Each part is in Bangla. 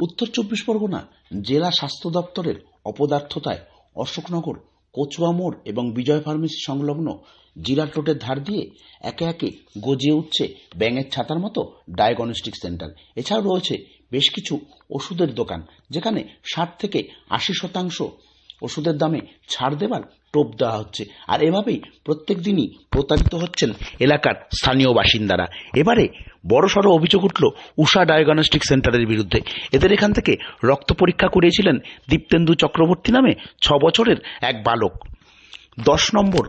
উত্তর চব্বিশ পরগনা জেলা স্বাস্থ্য দপ্তরের অপদার্থতায় অশোকনগর, কচুয়া মোড় এবং বিজয় ফার্মেসি সংলগ্ন জিরাট রোডের ধার দিয়ে একে একে গজিয়ে উঠছে ব্যাঙের ছাতার মতো ডায়াগনস্টিক সেন্টার। এছাড়াও রয়েছে বেশ কিছু ওষুধের দোকান, যেখানে 60 থেকে 80% ওষুধের দামে ছাড় দেবার টোপ দেওয়া হচ্ছে। আর এভাবেই প্রত্যেক দিনই প্রতারিত হচ্ছেন এলাকার স্থানীয় বাসিন্দারা। এবারে বড়সড় অভিযোগ উঠল উষা ডায়াগনস্টিক সেন্টারের বিরুদ্ধে। এদের এখান থেকে রক্ত পরীক্ষা করিয়েছিলেন দীপ্তেন্দু চক্রবর্তী নামে 6 বছরের এক বালক, 10 নম্বর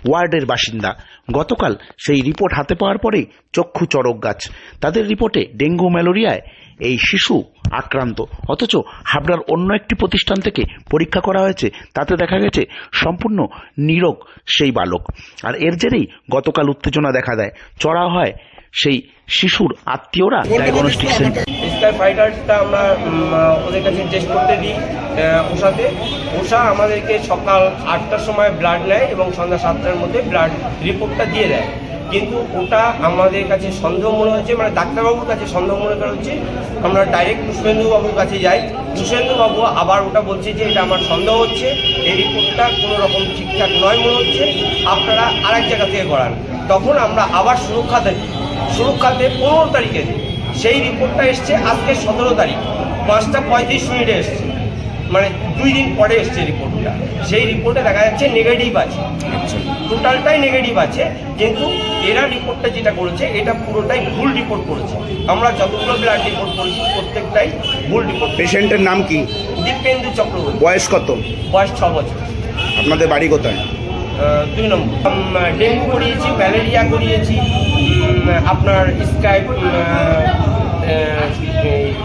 ওয়ার্ডের বাসিন্দা। গতকাল সেই রিপোর্ট হাতে পাওয়ার পরেই চক্ষু চড়ক গাছ। তাদের রিপোর্টে ডেঙ্গু ম্যালেরিয়ায় এই শিশু আক্রান্ত, অথচ হাবড়ার অন্য একটি প্রতিষ্ঠান থেকে পরীক্ষা করা হয়েছে, তাতে দেখা গেছে সম্পূর্ণ নীরোগ সেই বালক। আর এর জেরেই গতকাল উত্তেজনা দেখা দেয়, চড়া হয় সেই শিশুর আত্মীয়রা ডায়াগনস্টিক সেন্টার। স্কাই ফাইটারটা আমরা ওদের কাছে টেস্ট করতে দিই উষাতে। উষা আমাদেরকে সকাল 8টার সময় ব্লাড নেয় এবং সন্ধ্যা 7টার মধ্যে ব্লাড রিপোর্টটা দিয়ে দেয়। কিন্তু ওটা আমাদের কাছে সন্দেহ মনে হচ্ছে, মানে ডাক্তারবাবুর কাছে সন্দেহ মনে করা হচ্ছে। আমরা ডাইরেক্ট পুষ্পেন্দুবাবুর কাছে যাই, পুষ্পেন্দুবাবু আবার ওটা বলছে যে এটা আমার সন্দেহ হচ্ছে, এই রিপোর্টটা কোনো রকম ঠিকঠাক নয় মনে হচ্ছে, আপনারা আরেক জায়গা থেকে করান। তখন আমরা আবার সুরক্ষাতে 15 তারিখে সেই রিপোর্টটা এসছে আজকে 17 তারিখ 5:35 এসছে, মানে 2 দিন পরে এসছে রিপোর্টটা। সেই রিপোর্টে দেখা যাচ্ছে নেগেটিভ আছে, টোটালটাই নেগেটিভ আছে। কিন্তু এরা রিপোর্টটা যেটা করেছে এটা পুরোটাই ভুল রিপোর্ট করেছে। আমরা যতগুলো ব্লাড রিপোর্ট করেছি প্রত্যেকটাই ভুল রিপোর্ট। পেশেন্টের নাম কি? দীপেন্দু চক্রবর্তী। বয়স কত? বয়স 6 বছর। আপনাদের বাড়ি কোথায়? 2 নম্বর। ডেঙ্গু করিয়েছি, ম্যালেরিয়া করিয়েছি, আপনার স্কাইপ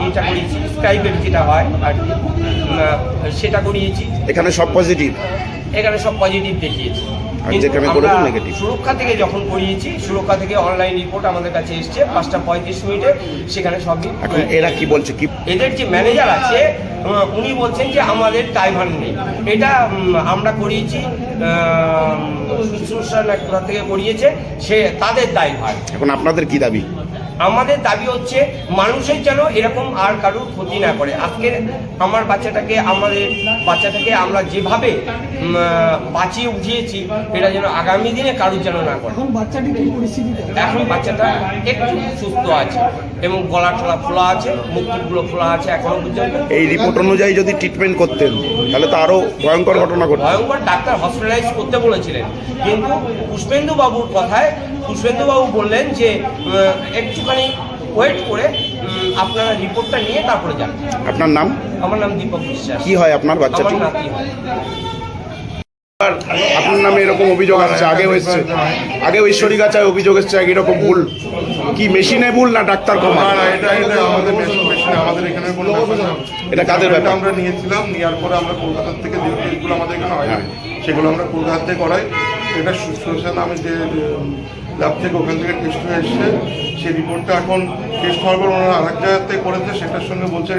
এটা করিয়েছি, স্কাইপের যেটা হয় আর কি সেটা করিয়েছি। এখানে সব পজিটিভ? এখানে সব পজিটিভ দেখিয়েছি। সুরক্ষা থেকে যখন করিয়েছি, সুরক্ষা থেকে অনলাইন রিপোর্ট আমাদের কাছে এসছে 5:35 সেখানে সবই। এখন এরা কি বলছে? কি এদের যে ম্যানেজার আছে উনি বলছেন যে আমাদের ড্রাইভার নেই। এটা আমরা করিয়েছি, শুশ্রূষা কোথা থেকে করিয়েছে সে তাদের ড্রাইভার। এখন আপনাদের কি দাবি? আমাদের দাবি হচ্ছে মানুষের যেন এরকম আর কারোর ক্ষতি না করে। আজকে আমাদের বাচ্চাটাকে আমরা যেভাবে বাঁচিয়ে উঠিয়েছি, এটা যেন আগামী দিনে কারোর যেন না করে। এখন বাচ্চাটা একটু সুস্থ আছে এবং গলা টলা ফোলা আছে, মুখগুলো ফোলা আছে এখনো পর্যন্ত। এই রিপোর্ট অনুযায়ী যদি ট্রিটমেন্ট করতেন তাহলে তো আরো ভয়ঙ্কর ঘটনা ঘটত। ভয়ঙ্কর, ডাক্তার হসপিটালাইজ করতে বলেছিলেন, কিন্তু পুষ্পেন্দু বাবুর কথায় পুষ্পেন্দুবাবু বললেন যে একটুখানি ওয়েট করে আপনারা রিপোর্টটা নিয়ে তারপরে যান। আপনার নাম? আমার নাম দীপক বিশ্বাস। কি হয় আপনার বাচ্চাটি? আমার নাতি হয়। আপনার নামে এরকম অভিযোগ আসছে, আগে ঐশ্বরীগাছায় অভিযোগ এসছে এরকম ভুল, কি মেশিনে ভুল না ডাক্তার কমা? এটা আমাদের মেশিনে, আমাদের এখানে কোনো ব্যাপার না। এটা কাদের ব্যাপার? আমরা নিয়েছিলাম, নেওয়ার পরে আমরা কলকাতার থেকে যে টেস্টগুলো আমাদের এখানে হয় সেগুলো আমরা কলকাতা থেকে করাই। এটা শুশ্রূষা নামে যে ল্যাব থেকে ওখান থেকে টেস্ট হয়ে এসছে, সেই রিপোর্টটা এখন টেস্ট হওয়ার পর ওনারা আরেক জায়গাতে করেছে, সেটার সঙ্গে বলছে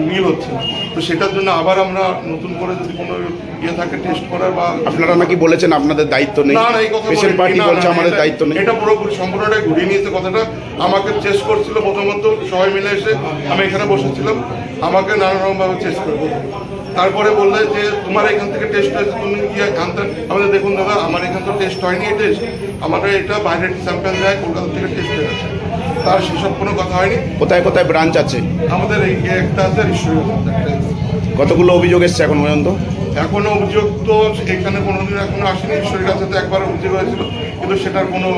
মিল হচ্ছে। তো সেটার জন্য আবার আমরা নতুন করে যদি কোনো ইয়ে থাকে টেস্ট করার বা। আপনারা নাকি বলেছেন আপনাদের দায়িত্ব নেই? না, এই কথা পেশেন্ট পার্টি বলছে আমাদের দায়িত্ব নেই। এটা পুরোপুরি সম্পূর্ণটাই ঘুরিয়ে নিয়েছে কথাটা। আমাকে চেস্ট করছিল প্রথমত, সবাই মিলে এসে আমি এখানে বসেছিলাম, আমাকে নানারকমভাবে চেস্ট করবো। তারপরে বললে যে তোমার এখান থেকে টেস্ট হয়েছে, তুমি গিয়ে আনতে। আমাদের দেখুন দাদা, আমার এখান তো টেস্ট হয়নি, এই টেস্ট আমাদের এটা বাইরের স্যাম্পেল যায়, কলকাতা থেকে টেস্ট হয়ে গেছে, তার সেসব কোনো কথা হয়নি। কোথায় কোথায় ব্রাঞ্চ আছে? আমাদের এই একটা আছে, কতগুলো অভিযোগ এসছে এখন পর্যন্ত? এখনো অভিযোগ তো এখানে কোনোদিন এখনো আসেনি। ঈশ্বরের কাছে তো একবার অভিযোগ হয়েছিল, কিন্তু সেটার কোনো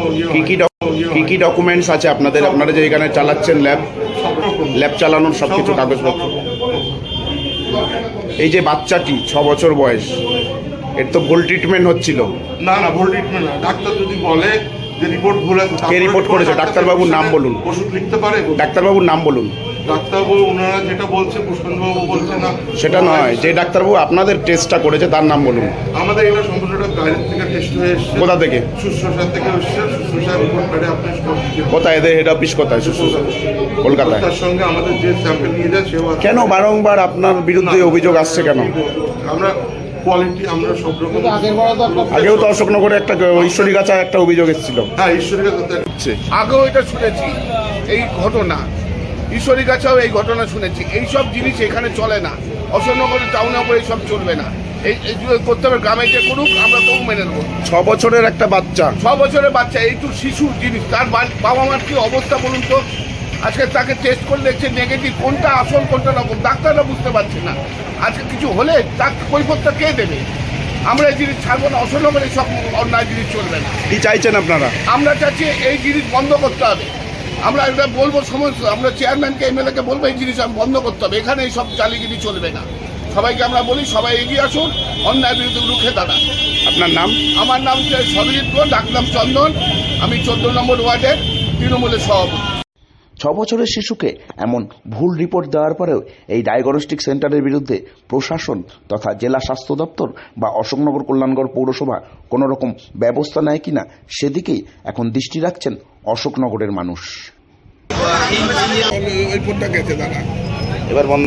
কি কি ডকুমেন্টস আছে আপনাদের? আপনারা যে এখানে চালাচ্ছেন ল্যাব চালানোর সব কিছু কাগজপত্র? এই যে বাচ্চাটি 6 বছর বয়স, এর তো ভুল ট্রিটমেন্ট হচ্ছিল। না, ভুল ট্রিটমেন্ট না। ডাক্তার যদি বলে যে রিপোর্ট ভুল আছে, কে রিপোর্ট করেছে? ডাক্তারবাবুর নাম বলুন। ওষুধ লিখতে পারে ডাক্তারবাবুর নাম বলুন। ডাক্তারবাবু ওনারা যেটা বলছে, পুষ্পেন্দুবাবু বলছে না সেটা নয়, যে ডাক্তারবাবু আপনাদের টেস্টটা করেছে তার নাম বলুন। আমাদের এটা সম্পূর্ণটা বাইরের থেকে টেস্ট হয়ে এসছে। কোথা থেকে? শুশ্রূষা থেকে এসছে। শুশ্রূষার রিপোর্ট পেড়ে আপনি কোথায়? এদের হেড অফিস কোথায়? শুশ্রূষা কলকাতায়। তার সঙ্গে আমাদের যে স্যাম্পেল নিয়ে যায় সেও। কেন বারংবার আপনার বিরুদ্ধে অভিযোগ আসছে কেন? আমরা কোয়ালিটি আমরা সব রকম। আগেও তো অশোকনগরে একটা ঈশ্বরীগাছা একটা অভিযোগ এসেছিল। হ্যাঁ, ঈশ্বরীগাছাতে আগেও এটা শুনেছি এই ঘটনা, ঈশ্বরীগাছাও এই ঘটনা শুনেছি। এইসব জিনিস এখানে চলে না, অশোকনগরের টাউনে ওপর এইসব চলবে না। এইগুলো করতে হবে, গ্রামে যে করুক আমরা তো মেনে নেবো। 6 বছরের একটা বাচ্চা, 6 বছরের বাচ্চা, এইটু শিশুর জিনিস, তার বাবা মার কি অবস্থা বলুন তো। আজকে তাকে টেস্ট করে দেখছে নেগেটিভ, কোনটা আসল কোনটা রকম ডাক্তাররা বুঝতে পারছে না। আজকে কিছু হলে তার কৈফিয়তটা কে দেবে? আমরা এই জিনিস ছাড়বো না, অশোকনগরে সব অন্যায় জিনিস চলবে না। কি চাইছেন আপনারা? আমরা চাচ্ছি এই জিনিস বন্ধ করতে হবে। আমরা এটা বলবো সমস্ত, আমরা চেয়ারম্যানকে এমএলএকে বলবো এই জিনিস বন্ধ করতে হবে। এখানে এই সব জালিগিরি চলবে না। সবাইকে আমরা বলি সবাই এগিয়ে আসুন, অন্যায় বিরুদ্ধে রুখে দাঁড়ান। আপনার নাম? আমার নাম সরজিৎ ঘোষ, ডাকনাম চন্দন। আমি 14 নম্বর ওয়ার্ডের তৃণমূলের সভাপতি। 6 বছরের শিশুকে এমন ভুল রিপোর্ট দেওয়ার পরেও এই ডায়াগনস্টিক সেন্টারের বিরুদ্ধে প্রশাসন তথা জেলা স্বাস্থ্য দপ্তর বা অশোকনগর কল্যাণগড় পৌরসভা কোনো রকম ব্যবস্থা নেয় কিনা সেদিকেই এখন দৃষ্টি রাখছেন অশোকনগরের মানুষ। ওই ফোনটা গেছে দাদা। এবার বন্ধ।